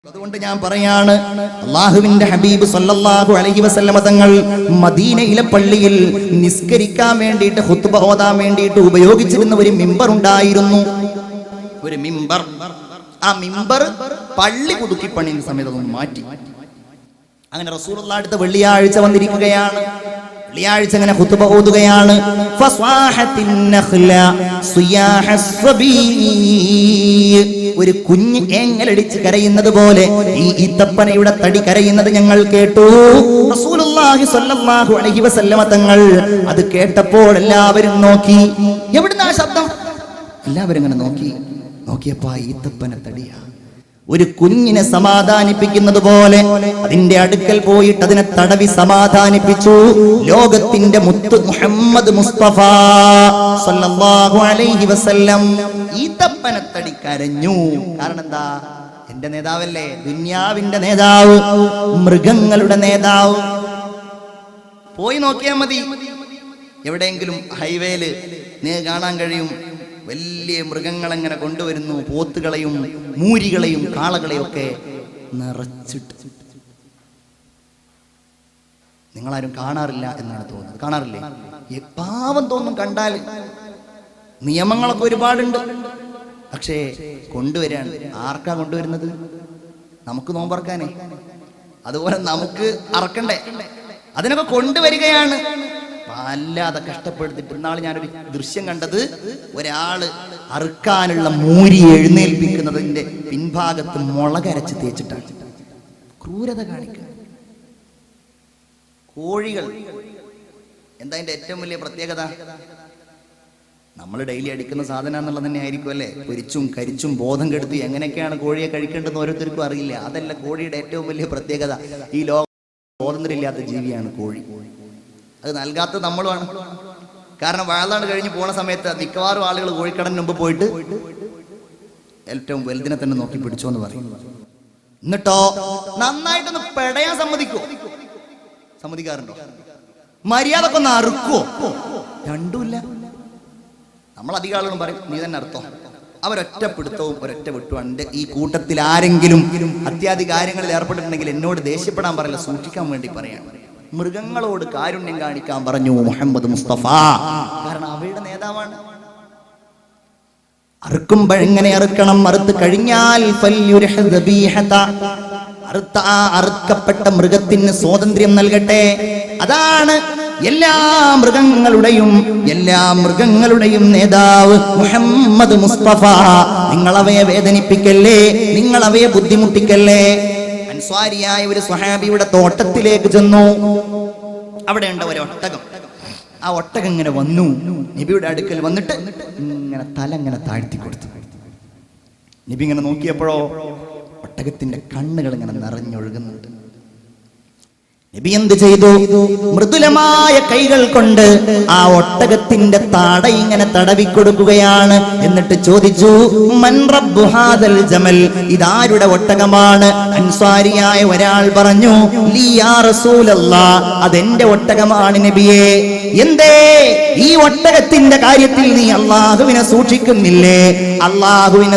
അതുകൊണ്ട് ഞാൻ പറയാണ്, അല്ലാഹുവിന്റെ ഹബീബ് സല്ലല്ലാഹു അലൈഹി വസല്ലമ തങ്ങൾ മദീനയിലെ പള്ളിയിൽ നിസ്കരിക്കാൻ വേണ്ടിയിട്ട് ഖുത്ബ ഓതാൻ വേണ്ടിയിട്ട് ഉപയോഗിച്ചിരുന്ന ഒരു മിമ്പർ ഉണ്ടായിരുന്നു. ഒരു മിമ്പർ. ആ മിമ്പർ പള്ളി പുതുക്കി പണിയുന്ന സമയത്ത് ഒന്ന് മാറ്റി. അങ്ങനെ റസൂലുള്ളാഹി അടുത്ത വെള്ളിയാഴ്ച വന്നിരിക്കുകയാണ്. വെള്ളിയാഴ്ച അങ്ങനെ ഖുത്ബ ഓതുകയാണ്. ഫസ്വാഹത്തിൻ നഖ്ല സിയാഹസ്സബീ, ഒരു കുഞ്ഞ് ഏങ്ങലടിച്ച് കരയുന്നത് പോലെ ഈ ഈത്തപ്പനയുടെ തടി കരയുന്നത് ഞങ്ങൾ കേട്ടു. റസൂലുള്ളാഹി സ്വല്ലല്ലാഹു അലൈഹി വസല്ലമ തങ്ങൾ അത് കേട്ടപ്പോൾ എല്ലാവരും നോക്കി. എവിടുന്നാ ശബ്ദം? എല്ലാവരും ഇങ്ങനെ നോക്കിയപ്പോ ഈത്തപ്പന തടിയാ. ഒരു കുഞ്ഞിനെ സമാധാനിപ്പിക്കുന്നത് പോലെ അതിന്റെ അടുക്കൽ പോയിട്ട് അതിനെ തടവി സമാധാനിപ്പിച്ചു. ലോകത്തിന്റെ മുത്ത് മുഹമ്മദ് മുസ്തഫ സല്ലല്ലാഹു അലൈഹി വസല്ലം ഈത്തപ്പനത്തടി കരഞ്ഞു. കാരണം എന്താ? എന്റെ നേതാവല്ലേ, ദുനിയാവിന്റെ നേതാവ്, മൃഗങ്ങളുടെ നേതാവ്. പോയി നോക്കിയാൽ മതി, എവിടെയെങ്കിലും ഹൈവേയില് നീ കാണാൻ കഴിയും, വലിയ മൃഗങ്ങളെങ്ങനെ കൊണ്ടുവരുന്നു, പോത്തുകളെയും മൂരികളെയും കാളകളെയും ഒക്കെ നിറച്ചിട്ട്. നിങ്ങളാരും കാണാറില്ല എന്നാണ് തോന്നുന്നത്. കാണാറില്ലേ? പാവം തോന്നും കണ്ടാൽ. നിയമങ്ങളൊക്കെ ഒരുപാടുണ്ട്, പക്ഷേ കൊണ്ടുവരാൻ ആർക്കാ കൊണ്ടുവരുന്നത്? നമുക്ക് നോമ്പറക്കാനേ. അതുപോലെ നമുക്ക് അറക്കണ്ടേ? അതിനൊക്കെ കൊണ്ടുവരികയാണ്. വല്ലാതെ കഷ്ടപ്പെടുത്തിട്ട്. ഇന്നാൾ ഞാനൊരു ദൃശ്യം കണ്ടത്, ഒരാള് അറുക്കാനുള്ള മൂരി എഴുന്നേൽപ്പിക്കുന്നതിന്റെ പിൻഭാഗത്ത് മുളകരച്ച് തേച്ചിട്ടാണ്. ക്രൂരത കാണിക്കുക. കോഴികൾ എന്താ അതിന്റെ ഏറ്റവും വലിയ പ്രത്യേകത? നമ്മൾ ഡെയിലി അടിക്കുന്ന സാധനം എന്നുള്ളത് തന്നെ ആയിരിക്കും അല്ലേ? പൊരിച്ചും കരിച്ചും ബോധം കെടുത്തി എങ്ങനെയൊക്കെയാണ് കോഴിയെ കഴിക്കേണ്ടതെന്ന് ഓരോരുത്തർക്കും അറിയില്ല. അതല്ല കോഴിയുടെ ഏറ്റവും വലിയ പ്രത്യേകത. ഈ ലോകം സ്വാതന്ത്ര്യമില്ലാത്ത ജീവിയാണ് കോഴി. അത് നൽകാത്തത് നമ്മളുമാണ്. കാരണം വാഴാണ് കഴിഞ്ഞ് പോണ സമയത്ത് മിക്കവാറും ആളുകൾ കോഴിക്കടന് മുമ്പ് പോയിട്ട് ഏറ്റവും വലുതിനെ തന്നെ നോക്കി പിടിച്ചോ എന്ന് പറയും. എന്നിട്ടോ നന്നായിട്ടൊന്ന് പെടയാൻ സമ്മതിക്കാറുണ്ടോ? മര്യാദക്ക് ഒന്ന് അറുക്കോ? രണ്ടുമില്ല. നമ്മൾ അധികം ആളുകളും പറയും നീ തന്നെ അർത്ഥോ. അവരൊറ്റ പിടുത്തവും ഒരൊറ്റ വിട്ടുവാണ്. ഈ കൂട്ടത്തിൽ ആരെങ്കിലും അത്യാധിക കാര്യങ്ങളിൽ ഏർപ്പെട്ടിട്ടുണ്ടെങ്കിൽ എന്നോട് ദേഷ്യപ്പെടാൻ പറയില്ല, സൂക്ഷിക്കാൻ വേണ്ടി പറയാണ്. മൃഗങ്ങളോട് കാരുണ്യം കാണിക്കാൻ പറഞ്ഞു മുഹമ്മദ് മുസ്തഫ. കാരണം അവയുടെ നേതാവാണ്. അറുക്കുമ്പോൾ എങ്ങനെ അറുക്കണം? അറുത്ത് കഴിഞ്ഞാൽ അറുക്കപ്പെട്ട മൃഗത്തിന് സ്വാതന്ത്ര്യം നൽകട്ടെ. അതാണ് എല്ലാ മൃഗങ്ങളുടെയും നേതാവ് മുഹമ്മദ് മുസ്തഫ. നിങ്ങളവയെ വേദനിപ്പിക്കല്ലേ, നിങ്ങളവയെ ബുദ്ധിമുട്ടിക്കല്ലേ. അൻസ്വാരിയായ ഒരു സ്വഹാബിയുടെ തോട്ടത്തിലേക്ക് ചെന്നു. അവിടെ ഉണ്ട് ഒരു ഒട്ടകം. ആ ഒട്ടകം ഇങ്ങനെ വന്നു നബിയുടെ അടുക്കൽ വന്നിട്ട് ഇങ്ങനെ തല ഇങ്ങനെ താഴ്ത്തി കൊടുത്തു. നബി ഇങ്ങനെ നോക്കിയപ്പോഴോ ഒട്ടകത്തിന്റെ കണ്ണുകൾ ഇങ്ങനെ നിറഞ്ഞൊഴുകുന്നുണ്ട്. നബി എന്ത് ചെയ്തു? മൃദുലമായ കൈകൾ കൊണ്ട് ആ ഒട്ടകത്തിന്റെ താട ഇങ്ങനെ തടവിക്കൊടുക്കുകയാണ്. എന്നിട്ട് ചോദിച്ചു, മൻ റബ്ബു ഹാദൽ ജമൽ, ഇതാരുടെ ഒട്ടകമാണ്? അൻസ്വാരിയായ ഒരാൾ പറഞ്ഞു, ലീ യാ റസൂലല്ലാഹ്, അതെന്റെ ഒട്ടകമാണ് നബിയേ. എന്തേ ഈ ഒട്ടകത്തിന്റെ കാര്യത്തിൽ നീ അല്ലാഹുവിനെ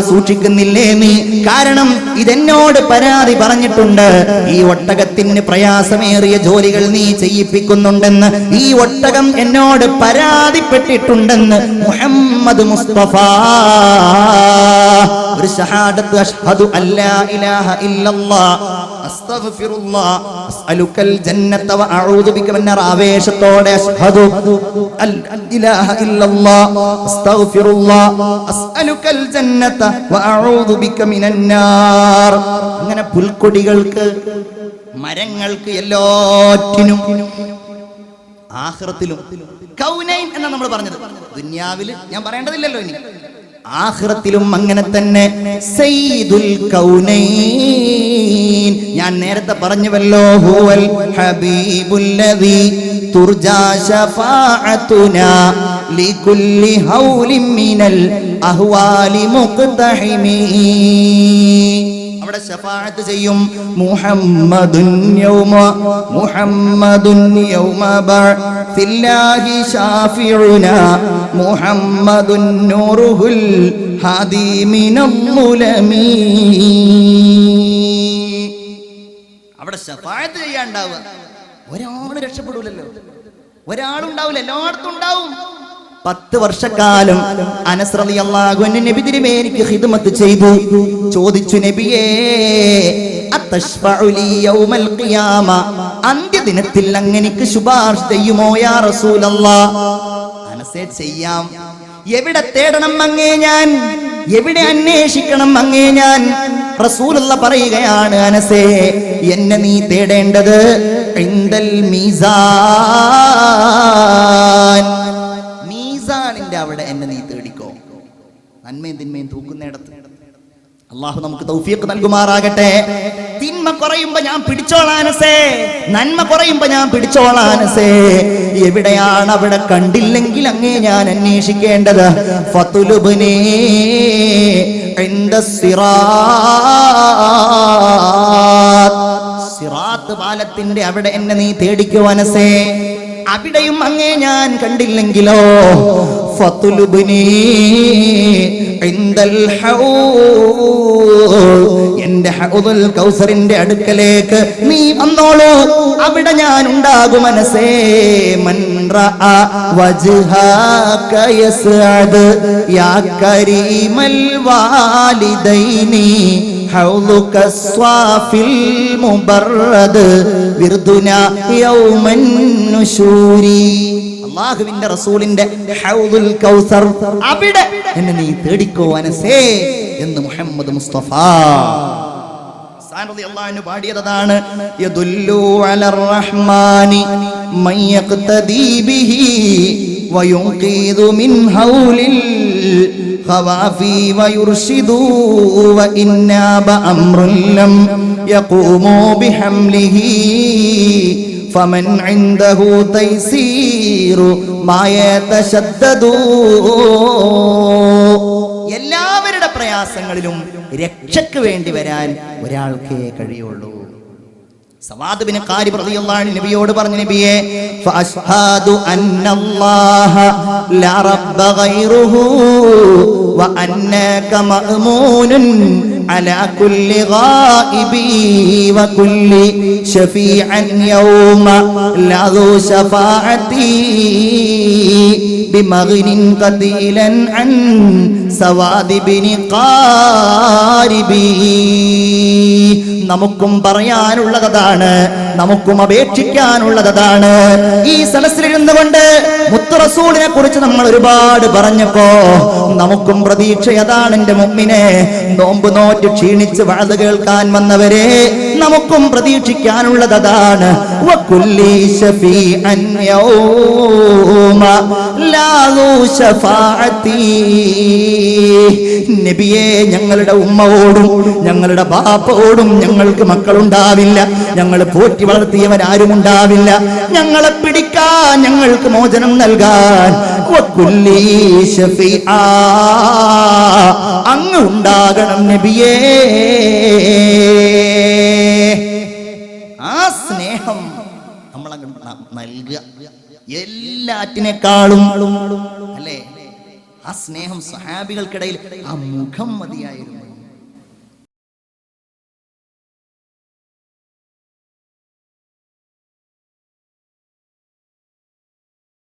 സൂക്ഷിക്കുന്നില്ലേ നീ? കാരണം ഇതെന്നോട് പരാതി പറഞ്ഞിട്ടുണ്ട്. ഈ ഒട്ടകത്തിന് പ്രയാസമേറിയ ജോലികൾ നീ ചെയ്യിപ്പിക്കുന്നുണ്ടെന്ന് ഈ ഒട്ടകം എന്നോട് പരാതിപ്പെട്ടിട്ടുണ്ടെന്ന് മുഹമ്മദ് മുസ്തഫ. ഒരു ഷഹാദത്ത്, അഷ്ഹദു അല്ലാ ഇലാഹ ഇല്ലല്ലാഹ് അസ്തഗ്ഫിറുല്ലാഹ് അസ്അലുക്കൽ ജന്നത വ അഊദു ബിക മിനർ, ആവേശത്തോടെ അഷ്ഹദു അല്ലാ ഇലാഹ ഇല്ലല്ലാഹ് അസ്തഗ്ഫിറുല്ലാഹ് അസ്അലുക്കൽ ജന്നത വ അഊദു ബിക മിനൻ നാർ. അങ്ങനെ പുൽക്കൊടികൾക്ക്, മരങ്ങൾക്ക്, എല്ലാറ്റിനും ആഖിറത്തിലും കൗനൈൻ എന്നാണ് നമ്മൾ പറഞ്ഞത്. ദുനിയാവിൽ ഞാൻ പറയേണ്ടതില്ലല്ലോ ഇനി. ആഖിറത്തിലും അങ്ങനെ തന്നെ സയ്യിദുൽ കൗനൈൻ. ഞാൻ നേരത്തെ പറഞ്ഞുവല്ലോ, ഹുവൽ ഹബീബുല്ലദീ തുർജാ ശഫാഅതുനാ ലികുല്ലി ഹൗലിൻ മിനൽ അഹ്വാലി മുഖ്തഹിമീ. അവിടെ ശഫാഅത്ത് ചെയ്യും. മുഹമ്മദുൻ യൗമ ബഅസില്ലാഹി ശാഫിഉനാ മുഹമ്മദുൻ നൂറുൽ ഹാദി മിനൽ മുലമീ. ശഫാഅത്ത് ചെയ്യാണ്ടാവുക. ഒരാൾ രക്ഷപ്പെടൂലല്ലോ, ഒരാളുണ്ടാവില്ല, എല്ലായിടത്തും ഉണ്ടാവും. 10 വർഷക്കാലം അനസ് റളിയല്ലാഹു അൻഹു നബി തിരുമേനിക്ക് ഖിദ്മത്ത് ചെയ്തു. ചോദിച്ചു, നബിയേ അത്തശ്ഫഉ ലി യൗമൽ ഖിയാമ, അന്ത്യദിനത്തിൽ അങ്ങനെക്ക് ശുപാർശ ചെയ്യുമോ യാ റസൂലല്ലാഹ്? അനസേ, ചെയ്യാം. എവിടെ തേടണം അങ്ങേ ഞാൻ, എവിടെ അന്വേഷിക്കണം അങ്ങേ ഞാൻ? റസൂലുള്ളാഹി പറയുകയാണ്, അനസേ, എന്നെ നീ തേടേണ്ടത് ഇൻദൽ മീസാൻ, മീസാനിന്റെ അവിടെ എന്നെ നീ തേടിക്കോ. നന്മയും തിന്മയും തൂക്കുന്നിടത്ത്. അള്ളാഹു നമുക്ക് തൗഫീഖ് നൽകുമാറാകട്ടെ. തിന്മ കുറയുമ്പോ ഞാൻ പിടിച്ചോളാനസേ, നന്മ കുറയുമ്പോ ഞാൻ പിടിച്ചോളാനസേ. എവിടെയാണ് അവിടെ കണ്ടില്ലെങ്കിൽ അങ്ങേ ഞാൻ അന്വേഷിക്കേണ്ടത്. ഫതുലുബ്നീ ഇൻദ സിറാത്ത്, സിറാത്ത് പാലത്തിന്റെ അവിടെ എന്നെ നീ തേടിക്കോ അനസേ. അവിടെയും അങ്ങേ ഞാൻ കണ്ടില്ലെങ്കിലോ ഫതുലുബ്നീ ഇൻദൽ ഹൗദ്, എന്റെ ഹൗദുൽ കൗസറിന്റെ അടുക്കലേക്ക് നീ വന്നോളൂ, അവിടെ ഞാൻ ഉണ്ടാകും അനസേ. മൻ റഅ വജ്ഹക യസ്അദ് യാ കരീമൽ വാലിദൈനി ഹൗലുക സ്വാഫിൽ മുബറദ് വിർദുനാ യൗമൻ നുശൂരി. അല്ലാഹുവിന്റെ റസൂലിന്റെ ഹൗദുൽ കൗസർ, അവിടെ എന്നെ നീ തേടിക്കോ അനസേ എന്ന് മുഹമ്മദ് മുസ്തഫ റളിയല്ലാഹു അൻഹു പാടിയതാണ്. യദുല്ലു അലർ റഹ്മാനി മൻ യഖ്തദി ബിഹി വയുൻഖിദു മിൻ ഹൗലിൽ ഖവാഫി വയുർശിദു വഇന്നാ ബഅംറുൻ ലം യഖൂമു ബിഹംലിഹി ഫമൻ ഇൻദഹു തൈസീറു മാ യതശദ്ദദു. എല്ലാവരുടെ പ്രയാസങ്ങളിലും രക്ഷയ്ക്ക് വേണ്ടി വരാൻ ഒരാൾക്കേ കഴിയുള്ളൂ. സവാദ് ബിൻ ഖാരിബ് റളിയല്ലാഹു അൻഹു നബിയോട് പറഞ്ഞു, നബിയേ ഫഅശ്ഹദു അന്നല്ലാഹ ലാ റബ്ബ ഗൈറുഹു വ അന്നക മഅ്മൂനുൻ അലാ കുല്ലി ഗായിബി വ കുല്ലി ശഫീഅൻ യൗമ ലാ ദു ശഫാഅതി ബിമഗ്നിൻ ഖദീലൻ അൻ സവാദ് ബിൻ ഖാരിബി. നമുക്കും പറയാനുള്ളതാണ്, നമുക്കും അപേക്ഷിക്കാനുള്ളതാണ്. ഈ സദസ്സിലിരുന്നു കൊണ്ട് മുത്ത് റസൂലിനെ കുറിച്ച് നമ്മൾ ഒരുപാട് പറഞ്ഞപ്പോ നമുക്കും പ്രതീക്ഷ അതാണ്. എന്റെ മുഅ്മിനെ, നോമ്പ് നോറ്റ് ക്ഷീണിച്ച് വഅദ് കേൾക്കാൻ വന്നവരെ, നമുക്കും പ്രതീക്ഷിക്കാനുള്ളതാണ്. വകുല്ലി ശഫീഅൻ യൗമ ലാ ദു ശഫാഅതി. നബിയേ, ഞങ്ങളുടെ ഉമ്മയോടും ഞങ്ങളുടെ ബാപ്പയോടും ഞങ്ങൾക്ക് മക്കളുണ്ടാവില്ല, ഞങ്ങൾ പോറ്റി വളർത്തിയവരാരും ഉണ്ടാവില്ല, ഞങ്ങളെ പിടിക്കാൻ, ഞങ്ങൾക്ക് മോചനം നൽകാൻ വകുല്ലി ശഫീഅ, അങ്ങ് ഉണ്ടാകണം നബിയേ. ആ സ്നേഹം നമ്മളങ്ങ് നൽകുക എല്ലാറ്റിനേക്കാളും, അല്ലേ? ആ സ്നേഹം സഹാബികൾക്കിടയിൽ ആ മുഖം മതിയായിരുന്നു.